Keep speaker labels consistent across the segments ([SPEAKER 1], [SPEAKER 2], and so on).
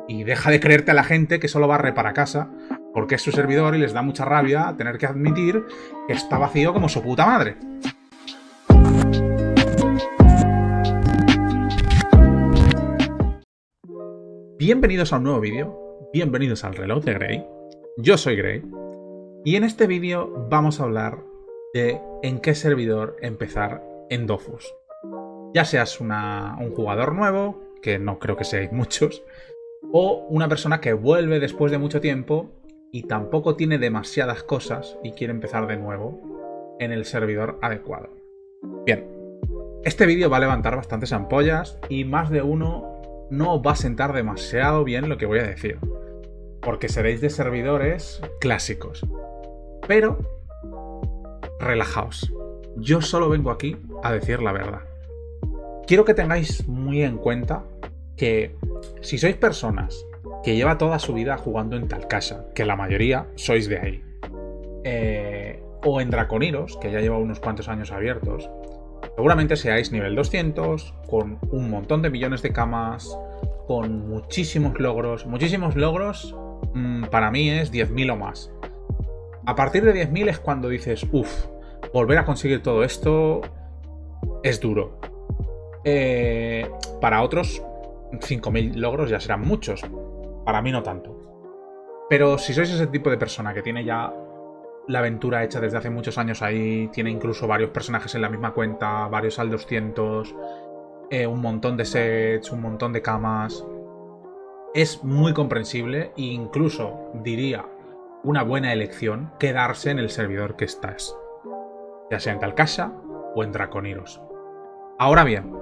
[SPEAKER 1] Y deja de creerte a la gente que solo barre para casa porque es su servidor y les da mucha rabia tener que admitir que está vacío como su puta madre. Bienvenidos a un nuevo vídeo, bienvenidos al reloj de Grey. Yo soy Grey y en este vídeo vamos a hablar de en qué servidor empezar en Dofus. Ya seas un jugador nuevo, que no creo que seáis muchos, o una persona que vuelve después de mucho tiempo y tampoco tiene demasiadas cosas y quiere empezar de nuevo en el servidor adecuado. Bien, este vídeo va a levantar bastantes ampollas y más de uno no va a sentar demasiado bien lo que voy a decir, porque seréis de servidores clásicos. Pero relajaos, yo solo vengo aquí a decir la verdad. Quiero que tengáis muy en cuenta que si sois personas que lleva toda su vida jugando en Talcasa, que la mayoría sois de ahí, o en Draconiros, que ya lleva unos cuantos años abiertos, seguramente seáis nivel 200, con un montón de millones de camas, con muchísimos logros. Muchísimos logros para mí es 10.000 o más. A partir de 10.000 es cuando dices, uff, volver a conseguir todo esto es duro. Para otros, 5.000 logros ya serán muchos. Para mí no tanto. Pero si sois ese tipo de persona que tiene ya la aventura hecha desde hace muchos años ahí, tiene incluso varios personajes en la misma cuenta, varios al 200, un montón de sets, un montón de camas, es muy comprensible e incluso diría una buena elección quedarse en el servidor que estás, ya sea en Talcasa o en Draconiros. Ahora bien,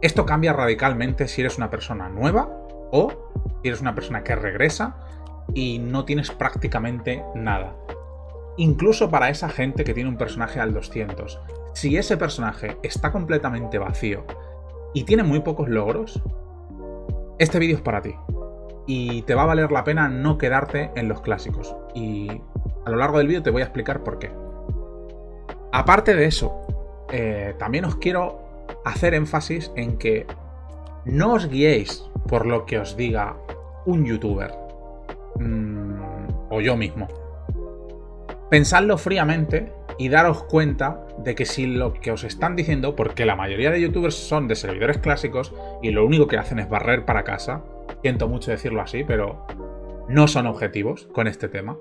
[SPEAKER 1] esto cambia radicalmente si eres una persona nueva o si eres una persona que regresa y no tienes prácticamente nada. Incluso para esa gente que tiene un personaje al 200, si ese personaje está completamente vacío y tiene muy pocos logros, este vídeo es para ti. Y te va a valer la pena no quedarte en los clásicos. Y a lo largo del vídeo te voy a explicar por qué. Aparte de eso, también os quiero hacer énfasis en que no os guiéis por lo que os diga un youtuber o yo mismo. Pensadlo fríamente y daros cuenta de que si lo que os están diciendo, porque la mayoría de youtubers son de servidores clásicos y lo único que hacen es barrer para casa, siento mucho decirlo así, pero no son objetivos con este tema.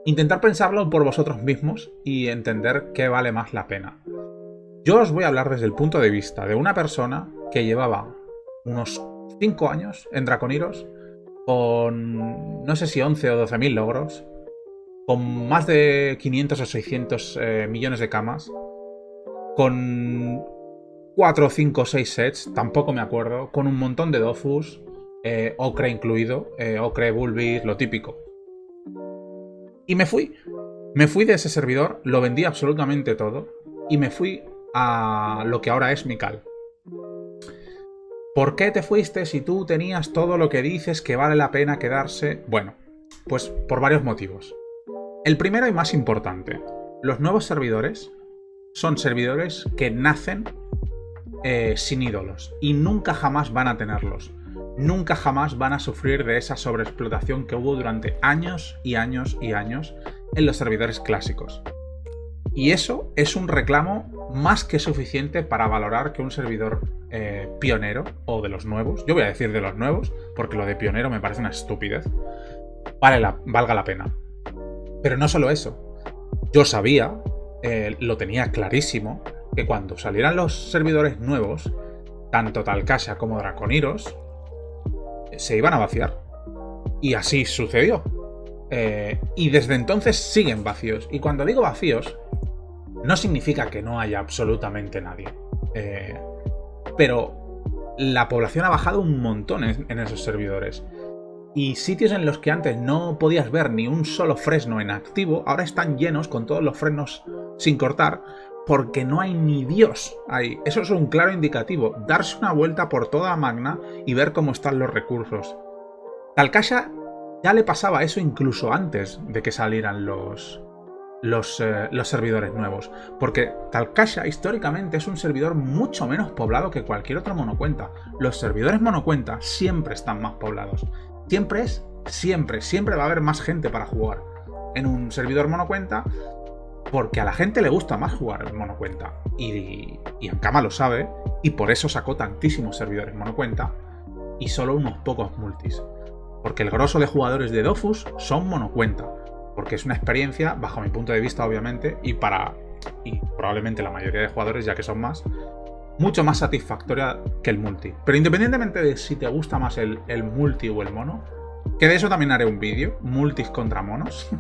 [SPEAKER 1] Intentar pensarlo por vosotros mismos y entender qué vale más la pena. Yo os voy a hablar desde el punto de vista de una persona que llevaba unos 5 años en Draconiros, con no sé si 11 o 12.000 logros, con más de 500 o 600 millones de camas, con 4, 5, 6 sets, tampoco me acuerdo, con un montón de Dofus, Ocre incluido, Ocre, Bulbis, lo típico. Y me fui de ese servidor, lo vendí absolutamente todo y me fui a lo que ahora es Mikal. ¿Por qué te fuiste si tú tenías todo lo que dices que vale la pena quedarse? Bueno, pues por varios motivos. El primero y más importante, los nuevos servidores son servidores que nacen sin ídolos y nunca jamás van a tenerlos. Nunca jamás van a sufrir de esa sobreexplotación que hubo durante años y años y años en los servidores clásicos. Y eso es un reclamo más que suficiente para valorar que un servidor pionero, o de los nuevos, yo voy a decir de los nuevos, porque lo de pionero me parece una estupidez, valga la pena. Pero no solo eso, yo sabía, lo tenía clarísimo, que cuando salieran los servidores nuevos, tanto Talcasa como Draconiros, se iban a vaciar. Y así sucedió. Y desde entonces siguen vacíos. Y cuando digo vacíos, no significa que no haya absolutamente nadie. Pero la población ha bajado un montón en esos servidores. Y sitios en los que antes no podías ver ni un solo fresno en activo, ahora están llenos con todos los fresnos sin cortar, porque no hay ni Dios ahí. Eso es un claro indicativo. Darse una vuelta por toda Magna y ver cómo están los recursos. Talcasa ya le pasaba eso incluso antes de que salieran los los servidores nuevos. Porque Talkasha históricamente es un servidor mucho menos poblado que cualquier otro monocuenta. Los servidores monocuenta siempre están más poblados. Siempre va a haber más gente para jugar en un servidor monocuenta, porque a la gente le gusta más jugar en monocuenta. Y Ankama lo sabe, y por eso sacó tantísimos servidores monocuenta y solo unos pocos multis. Porque el grosso de jugadores de Dofus son monocuenta. Porque es una experiencia, bajo mi punto de vista, obviamente, y probablemente la mayoría de jugadores, ya que son más, mucho más satisfactoria que el multi. Pero independientemente de si te gusta más el multi o el mono, que de eso también haré un vídeo, multis contra monos,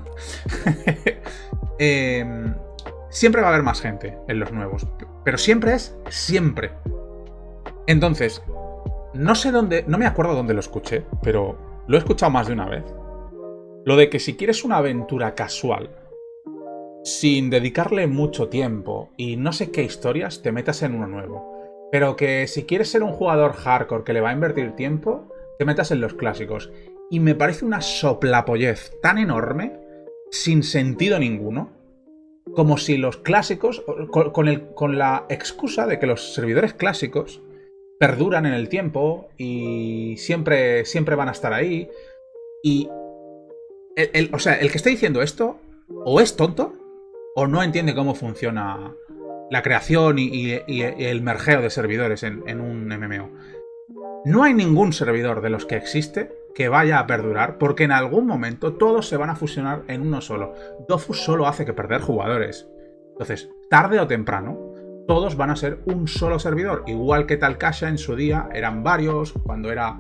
[SPEAKER 1] siempre va a haber más gente en los nuevos. Pero siempre. Entonces, no sé dónde, no me acuerdo dónde lo escuché, pero lo he escuchado más de una vez. Lo de que si quieres una aventura casual, sin dedicarle mucho tiempo y no sé qué historias, te metas en uno nuevo. Pero que si quieres ser un jugador hardcore que le va a invertir tiempo, te metas en los clásicos. Y me parece una soplapollez tan enorme, sin sentido ninguno, como si los clásicos, con la excusa de que los servidores clásicos perduran en el tiempo y siempre van a estar ahí. Y o sea, el que esté diciendo esto o es tonto o no entiende cómo funciona la creación y el mergeo de servidores en un MMO. No hay ningún servidor de los que existe que vaya a perdurar, porque en algún momento todos se van a fusionar en uno solo. Dofus solo hace que perder jugadores. Entonces, tarde o temprano, todos van a ser un solo servidor. Igual que Talkasha en su día eran varios, cuando era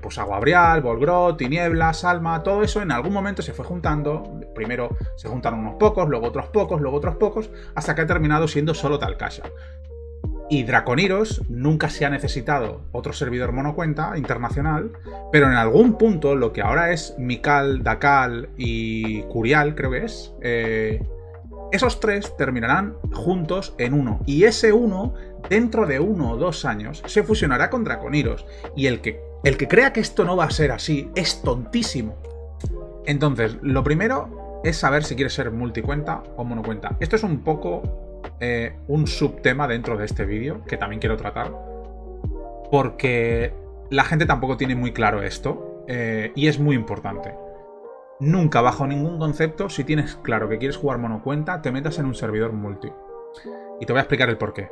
[SPEAKER 1] pues Aguabrial, Volgrot, Tinieblas, Alma, todo eso en algún momento se fue juntando. Primero se juntaron unos pocos, luego otros pocos, hasta que ha terminado siendo solo Talkasha. Y Draconiros nunca se ha necesitado otro servidor monocuenta internacional, pero en algún punto lo que ahora es Mikal, Dakal y Curial, creo que es, esos tres terminarán juntos en uno. Y ese uno, dentro de 1 o 2 años, se fusionará con Draconiros. Y el que crea que esto no va a ser así es tontísimo. Entonces, lo primero es saber si quieres ser multicuenta o monocuenta. Esto es un poco un subtema dentro de este vídeo que también quiero tratar, porque la gente tampoco tiene muy claro esto, y es muy importante. Nunca, bajo ningún concepto, si tienes claro que quieres jugar monocuenta, te metas en un servidor multi. Y te voy a explicar el porqué.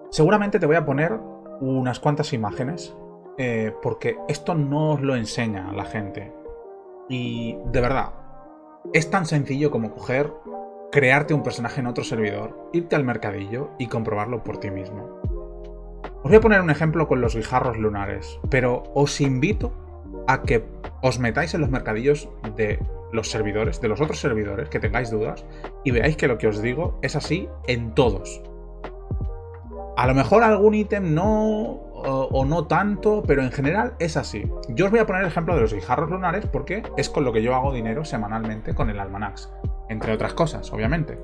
[SPEAKER 1] Seguramente te voy a poner unas cuantas imágenes, porque esto no os lo enseña la gente. Y de verdad, es tan sencillo como crearte un personaje en otro servidor, irte al mercadillo y comprobarlo por ti mismo. Os voy a poner un ejemplo con los guijarros lunares, pero os invito a que os metáis en los mercadillos de los servidores, de los otros servidores, que tengáis dudas, y veáis que lo que os digo es así en todos. A lo mejor algún ítem no, o no tanto, pero en general es así. Yo os voy a poner el ejemplo de los guijarros lunares porque es con lo que yo hago dinero semanalmente con el Almanax. Entre otras cosas, obviamente.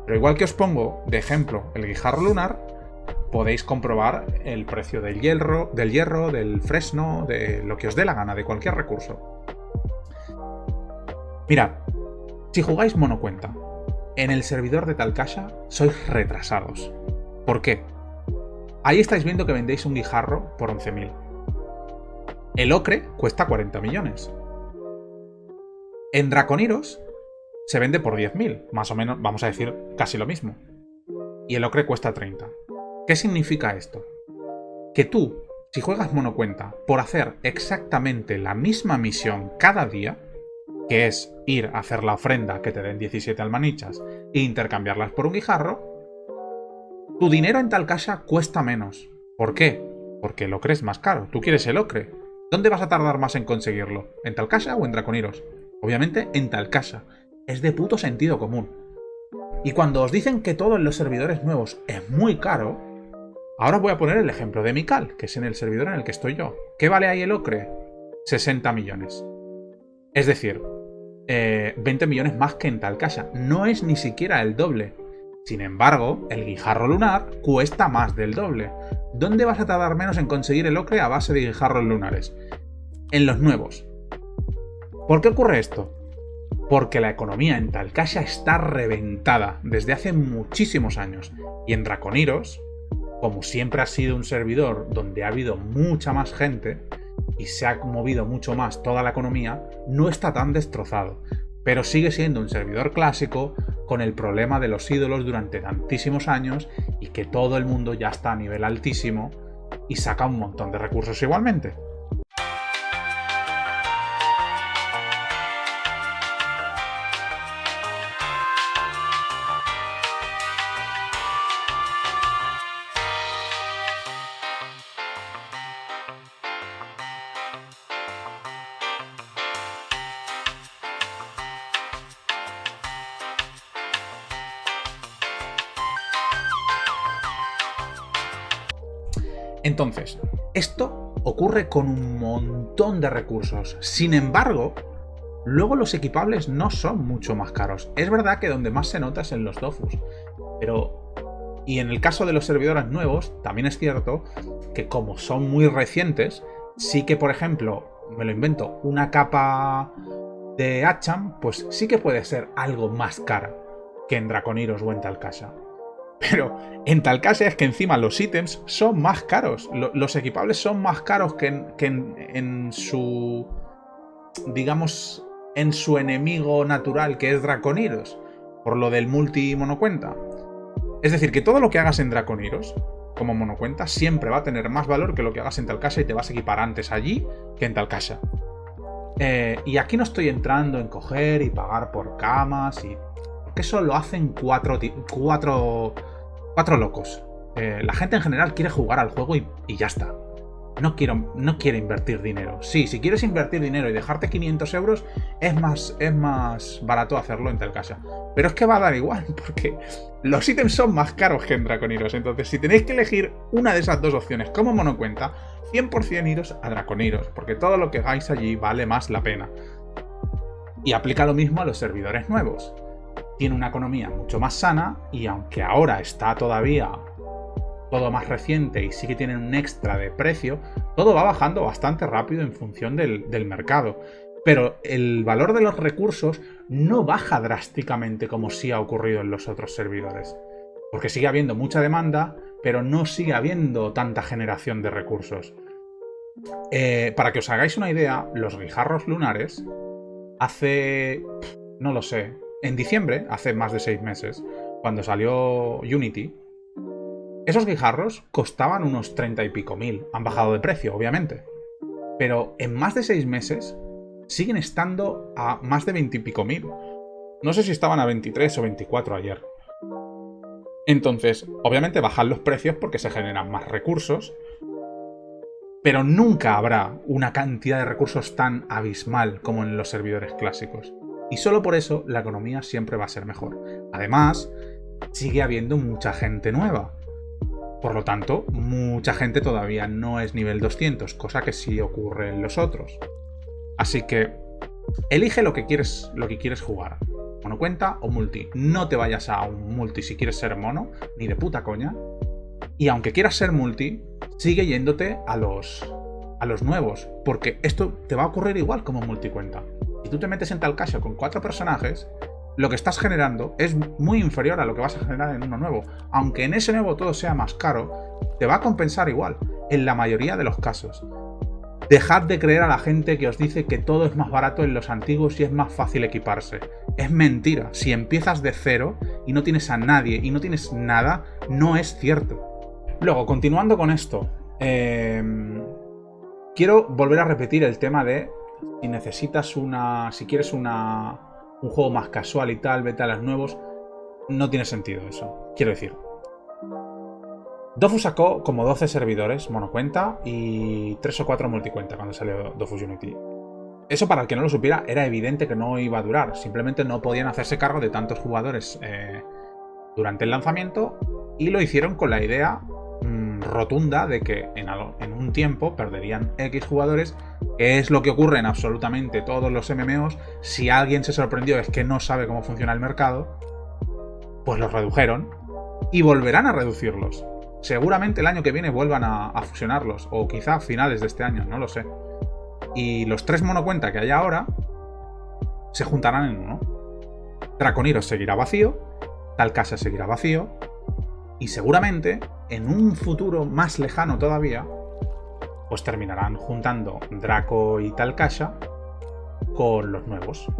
[SPEAKER 1] Pero igual que os pongo de ejemplo el guijarro lunar, podéis comprobar el precio del hierro, del fresno, de lo que os dé la gana, de cualquier recurso. Mirad, si jugáis monocuenta en el servidor de Talkasha, sois retrasados. ¿Por qué? Ahí estáis viendo que vendéis un guijarro por 11.000. El ocre cuesta 40 millones. En Draconiros se vende por 10.000, más o menos, vamos a decir casi lo mismo. Y el ocre cuesta 30. ¿Qué significa esto? Que tú, si juegas monocuenta, por hacer exactamente la misma misión cada día, que es ir a hacer la ofrenda que te den 17 almanichas e intercambiarlas por un guijarro, tu dinero en Talkasha cuesta menos. ¿Por qué? Porque el ocre es más caro. Tú quieres el ocre. ¿Dónde vas a tardar más en conseguirlo? ¿En Talkasha o en Draconiros? Obviamente en Talkasha. Es de puto sentido común. Y cuando os dicen que todo en los servidores nuevos es muy caro, ahora voy a poner el ejemplo de Mikal, que es en el servidor en el que estoy yo. ¿Qué vale ahí el ocre? 60 millones. Es decir, 20 millones más que en Talkasha. No es ni siquiera el doble. Sin embargo, el guijarro lunar cuesta más del doble. ¿Dónde vas a tardar menos en conseguir el ocre a base de guijarros lunares? En los nuevos. ¿Por qué ocurre esto? porque la economía en Talcasia está reventada desde hace muchísimos años. Y en Draconiros, como siempre ha sido un servidor donde ha habido mucha más gente y se ha movido mucho más toda la economía, no está tan destrozado. Pero sigue siendo un servidor clásico con el problema de los ídolos durante tantísimos años y que todo el mundo ya está a nivel altísimo y saca un montón de recursos igualmente. Entonces, esto ocurre con un montón de recursos. Sin embargo, luego los equipables no son mucho más caros. Es verdad que donde más se nota es en los dofus. Pero... Y en el caso de los servidores nuevos, también es cierto que como son muy recientes, sí que, por ejemplo, me lo invento, una capa de Hacham, pues sí que puede ser algo más cara que en Draconiros o en Talcasia. Pero en Talcasia es que encima los ítems son más caros. Los equipables son más caros que en su... digamos, en su enemigo natural, que es Draconiros, por lo del multi monocuenta. Es decir, que todo lo que hagas en Draconiros, como monocuenta, siempre va a tener más valor que lo que hagas en Talcasia y te vas a equipar antes allí que en Talcasia. Y aquí no estoy entrando en coger y pagar por camas y... porque eso lo hacen cuatro locos. La gente en general quiere jugar al juego y ya está. No quiere invertir dinero. Sí, si quieres invertir dinero y dejarte 500 euros, es más barato hacerlo en Talcasia. Pero es que va a dar igual, porque los ítems son más caros que en Draconiros. Entonces, si tenéis que elegir una de esas dos opciones como monocuenta, 100% iros a Draconiros, porque todo lo que hagáis allí vale más la pena. Y aplica lo mismo a los servidores nuevos. Tiene una economía mucho más sana y aunque ahora está todavía todo más reciente y sí que tienen un extra de precio, todo va bajando bastante rápido en función del mercado. Pero el valor de los recursos no baja drásticamente como sí ha ocurrido en los otros servidores. Porque sigue habiendo mucha demanda, pero no sigue habiendo tanta generación de recursos. Para que os hagáis una idea, los guijarros lunares hace... no lo sé... en diciembre, hace más de 6 meses, cuando salió Unity, esos guijarros costaban unos 30 y pico mil. Han bajado de precio, obviamente. Pero en más de 6 meses siguen estando a más de 20 y pico mil. No sé si estaban a 23 o 24 ayer. Entonces, obviamente bajan los precios porque se generan más recursos, pero nunca habrá una cantidad de recursos tan abismal como en los servidores clásicos. Y solo por eso la economía siempre va a ser mejor. Además, sigue habiendo mucha gente nueva. Por lo tanto, mucha gente todavía no es nivel 200, cosa que sí ocurre en los otros. Así que, elige lo que quieres jugar. Monocuenta o multi. No te vayas a un multi si quieres ser mono, ni de puta coña. Y aunque quieras ser multi, sigue yéndote a los nuevos, porque esto te va a ocurrir igual como multicuenta. Si tú te metes en Talcasia con 4 personajes, lo que estás generando es muy inferior a lo que vas a generar en uno nuevo. Aunque en ese nuevo todo sea más caro, te va a compensar igual, en la mayoría de los casos. Dejad de creer a la gente que os dice que todo es más barato en los antiguos y es más fácil equiparse. Es mentira. Si empiezas de cero y no tienes a nadie y no tienes nada, no es cierto. Luego, continuando con esto, quiero volver a repetir el tema de si necesitas si quieres un juego más casual y tal, vete a los nuevos. No tiene sentido eso. Quiero decir, Dofus sacó como 12 servidores monocuenta y 3 o 4 multicuenta cuando salió Dofus Unity. Eso, para el que no lo supiera, era evidente que no iba a durar. Simplemente no podían hacerse cargo de tantos jugadores durante el lanzamiento, y lo hicieron con la idea rotunda de que en un tiempo perderían X jugadores, que es lo que ocurre en absolutamente todos los MMOs. Si alguien se sorprendió es que no sabe cómo funciona el mercado, pues los redujeron y volverán a reducirlos. Seguramente el año que viene vuelvan a fusionarlos, o quizá a finales de este año, no lo sé. Y los 3 monocuenta que hay ahora se juntarán en uno. Draconiros seguirá vacío, Tal Casa seguirá vacío, y seguramente, en un futuro más lejano todavía, pues terminarán juntando Draco y Tal Casa con los nuevos,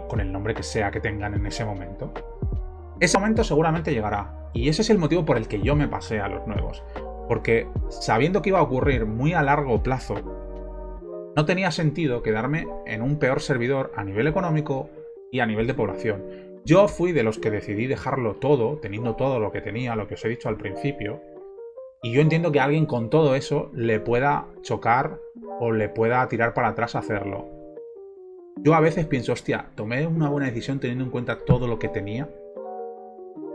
[SPEAKER 1] con el nombre que sea que tengan en ese momento. Ese momento seguramente llegará, y ese es el motivo por el que yo me pasé a los nuevos, porque sabiendo que iba a ocurrir muy a largo plazo, no tenía sentido quedarme en un peor servidor a nivel económico y a nivel de población. Yo fui de los que decidí dejarlo todo, teniendo todo lo que tenía, lo que os he dicho al principio, y yo entiendo que a alguien con todo eso le pueda chocar o le pueda tirar para atrás hacerlo. Yo a veces pienso, hostia, tomé una buena decisión teniendo en cuenta todo lo que tenía.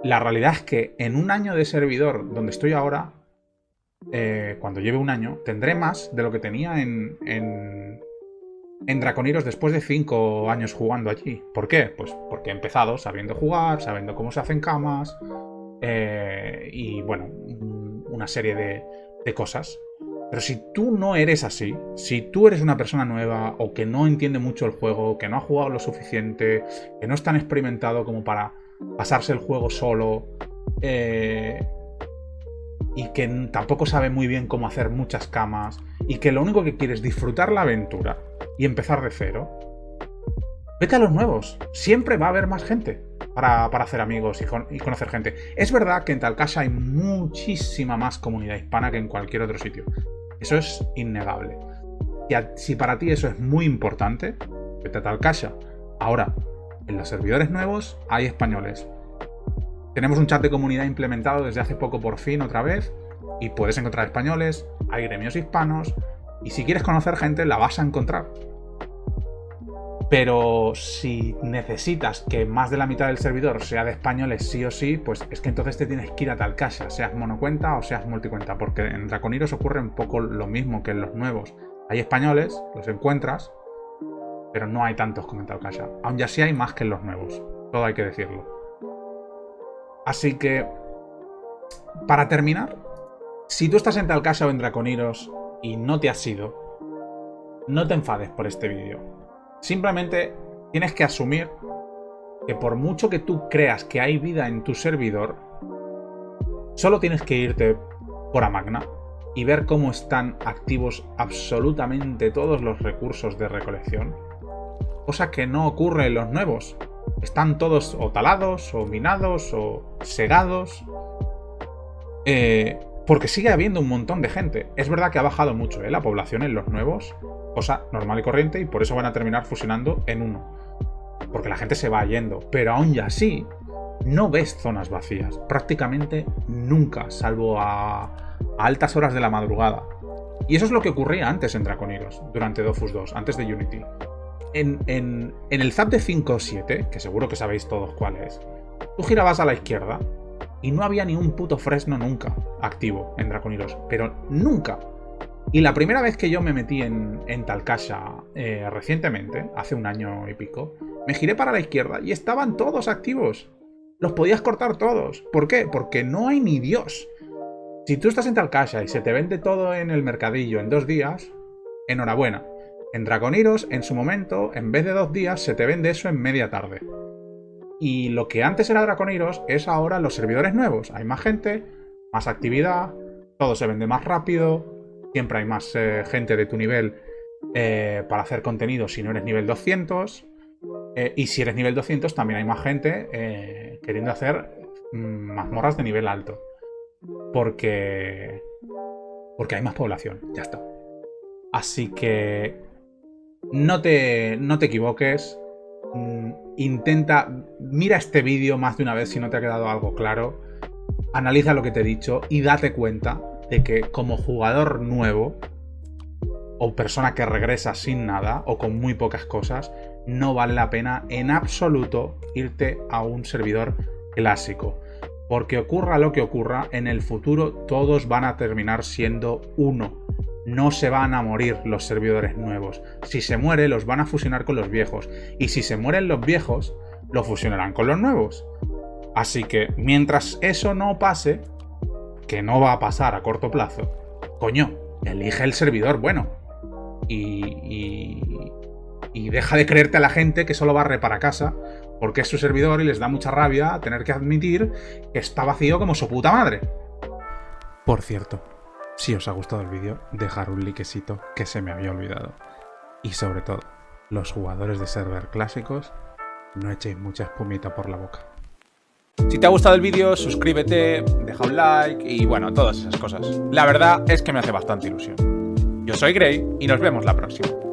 [SPEAKER 1] La realidad es que en un año de servidor donde estoy ahora, cuando lleve un año, tendré más de lo que tenía en Draconiros después de 5 años jugando allí. ¿Por qué? Pues porque he empezado sabiendo jugar, sabiendo cómo se hacen camas, y bueno, una serie de cosas. Pero si tú no eres así, si tú eres una persona nueva o que no entiende mucho el juego, que no ha jugado lo suficiente, que no es tan experimentado como para pasarse el juego solo, y que tampoco sabe muy bien cómo hacer muchas camas, y que lo único que quiere es disfrutar la aventura y empezar de cero, vete a los nuevos. Siempre va a haber más gente para hacer amigos y conocer gente. Es verdad que en Tal Casa hay muchísima más comunidad hispana que en cualquier otro sitio. Eso es innegable. Si para ti eso es muy importante, vete a Tal Casa. Ahora, en los servidores nuevos hay españoles. Tenemos un chat de comunidad implementado desde hace poco por fin otra vez, y puedes encontrar españoles, hay gremios hispanos, y si quieres conocer gente la vas a encontrar. Pero si necesitas que más de la mitad del servidor sea de españoles sí o sí, pues es que entonces te tienes que ir a Tal Casa, seas monocuenta o seas multicuenta, porque en Draconiros ocurre un poco lo mismo que en los nuevos. Hay españoles, los encuentras, pero no hay tantos como en Tal Casa. Aún así hay más que en los nuevos, todo hay que decirlo. Así que, para terminar, si tú estás en Tal Casa o en Draconiros y no te has ido, no te enfades por este vídeo. Simplemente tienes que asumir que por mucho que tú creas que hay vida en tu servidor, solo tienes que irte por Amagna y ver cómo están activos absolutamente todos los recursos de recolección. Cosa que no ocurre en los nuevos. Están todos o talados, o minados, o segados. Porque sigue habiendo un montón de gente. Es verdad que ha bajado mucho la población en los nuevos, cosa normal y corriente, y por eso van a terminar fusionando en uno. Porque la gente se va yendo. Pero aún así, no ves zonas vacías. Prácticamente nunca, salvo a altas horas de la madrugada. Y eso es lo que ocurría antes en Draconiros, durante Dofus 2, antes de Unity. En el ZAP de 5.7, que seguro que sabéis todos cuál es, tú girabas a la izquierda y no había ni un puto fresno nunca activo en Draconiros, pero nunca. Y la primera vez que yo me metí en Tal Casa recientemente, hace un año y pico, me giré para la izquierda y estaban todos activos. Los podías cortar todos. ¿Por qué? Porque no hay ni Dios. Si tú estás en Tal Casa y se te vende todo en el mercadillo en 2 días, enhorabuena. En Draconiros, en su momento, en vez de 2 días, se te vende eso en media tarde. Y lo que antes era Draconiros es ahora los servidores nuevos. Hay más gente, más actividad, todo se vende más rápido, siempre hay más gente de tu nivel para hacer contenido si no eres nivel 200. Y si eres nivel 200 también hay más gente queriendo hacer mazmorras de nivel alto. Porque hay más población, ya está. Así que no te equivoques. Mira este vídeo más de una vez si no te ha quedado algo claro. Analiza lo que te he dicho y date cuenta de que como jugador nuevo o persona que regresa sin nada o con muy pocas cosas, no vale la pena en absoluto irte a un servidor clásico. Porque ocurra lo que ocurra, en el futuro todos van a terminar siendo uno. No se van a morir los servidores nuevos. Si se muere, los van a fusionar con los viejos. Y si se mueren los viejos, los fusionarán con los nuevos. Así que, mientras eso no pase, que no va a pasar a corto plazo, coño, elige el servidor bueno. Y Y deja de creerte a la gente que solo barre para casa porque es su servidor y les da mucha rabia tener que admitir que está vacío como su puta madre. Por cierto, si os ha gustado el vídeo, dejar un likecito que se me había olvidado. Y sobre todo, los jugadores de server clásicos, no echéis mucha espumita por la boca.
[SPEAKER 2] Si te ha gustado el vídeo, suscríbete, deja un like y bueno, todas esas cosas. La verdad es que me hace bastante ilusión. Yo soy Grey y nos vemos la próxima.